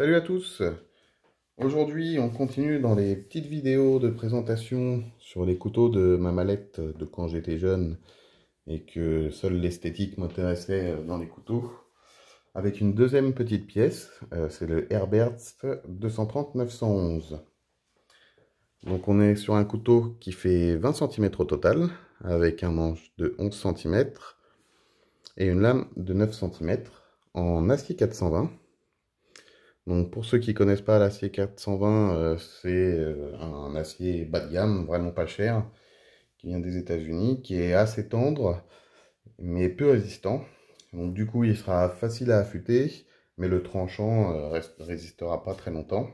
Salut à tous! Aujourd'hui, on continue dans les petites vidéos de présentation sur les couteaux de ma mallette de quand j'étais jeune et que seule l'esthétique m'intéressait dans les couteaux. Avec une deuxième petite pièce, c'est le Herberts 230-911. Donc on est sur un couteau qui fait 20 cm au total, avec un manche de 11 cm et une lame de 9 cm en acier 420. Donc pour ceux qui ne connaissent pas l'acier 420, c'est un acier bas de gamme, vraiment pas cher, qui vient des États-Unis, qui est assez tendre, mais peu résistant. Donc du coup, il sera facile à affûter, mais le tranchant résistera pas très longtemps.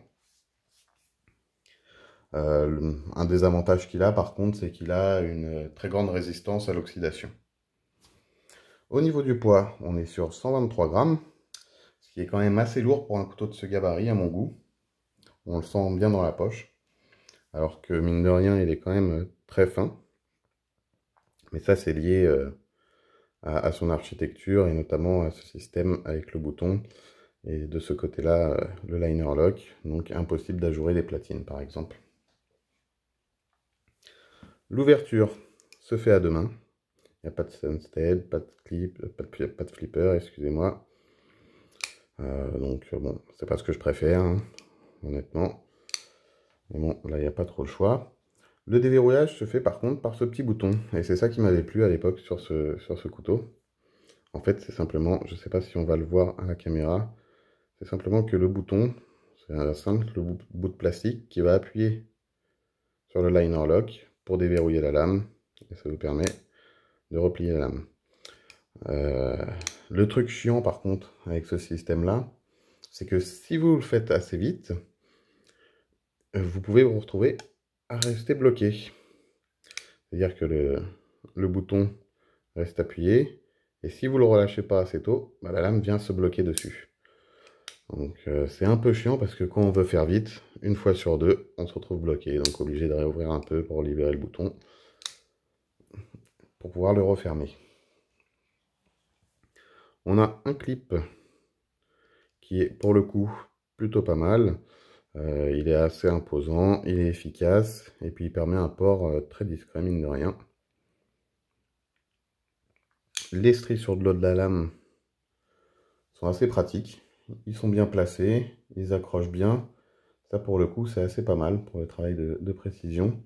Un des avantages qu'il a, par contre, c'est qu'il a une très grande résistance à l'oxydation. Au niveau du poids, on est sur 123 grammes, ce qui est quand même assez lourd pour un couteau de ce gabarit à mon goût. On le sent bien dans la poche. Alors que mine de rien, il est quand même très fin. Mais ça, c'est lié à son architecture et notamment à ce système avec le bouton. Et de ce côté-là, le liner lock. Donc impossible d'ajourer les platines, par exemple. L'ouverture se fait à deux mains. Il n'y a pas de sunstead, pas de clip, pas de flipper, excusez-moi. Donc bon, c'est pas ce que je préfère, hein, honnêtement. Mais bon, là, il n'y a pas trop le choix. Le déverrouillage se fait par contre par ce petit bouton. Et c'est ça qui m'avait plu à l'époque sur ce couteau. En fait, c'est simplement, je ne sais pas si on va le voir à la caméra, c'est simplement que le bouton, c'est un simple bout de plastique qui va appuyer sur le liner lock pour déverrouiller la lame. Et ça vous permet de replier la lame. Le truc chiant par contre avec ce système-là, c'est que si vous le faites assez vite, vous pouvez vous retrouver à rester bloqué. C'est-à-dire que le bouton reste appuyé, et si vous ne le relâchez pas assez tôt, bah, la lame vient se bloquer dessus. Donc c'est un peu chiant parce que quand on veut faire vite, une fois sur deux, on se retrouve bloqué, donc obligé de réouvrir un peu pour libérer le bouton, pour pouvoir le refermer. On a un clip qui est pour le coup plutôt pas mal. Il est assez imposant, il est efficace, et puis il permet un port très discret, mine de rien. Les stries sur le dos de la lame sont assez pratiques. Ils sont bien placés, ils accrochent bien. Ça, pour le coup, c'est assez pas mal pour le travail de précision.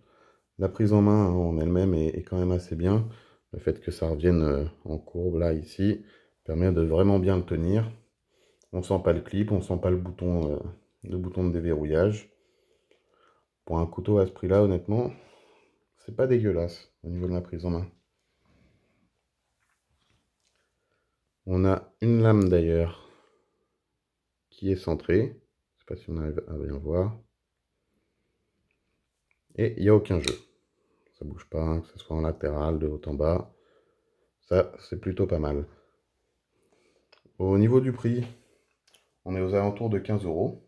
La prise en main en elle-même est quand même assez bien. Le fait que ça revienne en courbe, là, ici, permet de vraiment bien le tenir. On sent pas le clip, on sent pas le bouton de déverrouillage. Pour un couteau à ce prix-là, honnêtement, c'est pas dégueulasse au niveau de la prise en main. On a une lame d'ailleurs qui est centrée. Je sais pas si on arrive à bien voir. Et il n'y a aucun jeu. Ça bouge pas, hein, que ce soit en latéral, de haut en bas. Ça, c'est plutôt pas mal. Au niveau du prix, on est aux alentours de 15 €.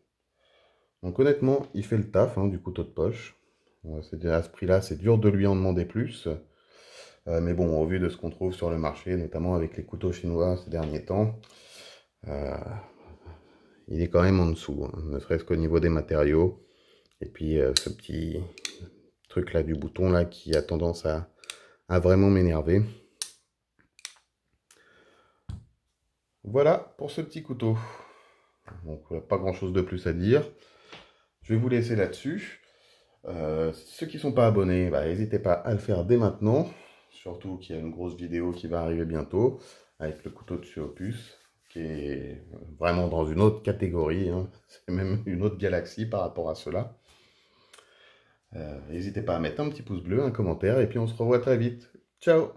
Donc honnêtement, il fait le taf du couteau de poche. À ce prix-là, c'est dur de lui en demander plus. Mais bon, au vu de ce qu'on trouve sur le marché, notamment avec les couteaux chinois ces derniers temps, il est quand même en dessous, hein, ne serait-ce qu'au niveau des matériaux. Et puis ce petit truc là du bouton là qui a tendance à vraiment m'énerver. Voilà pour ce petit couteau. Donc pas grand chose de plus à dire. Je vais vous laisser là-dessus. Ceux qui ne sont pas abonnés, n'hésitez pas à le faire dès maintenant. Surtout qu'il y a une grosse vidéo qui va arriver bientôt avec le couteau de chez Opus, qui est vraiment dans une autre catégorie, hein. C'est même une autre galaxie par rapport à cela. N'hésitez pas à mettre un petit pouce bleu, un commentaire, et puis on se revoit très vite. Ciao!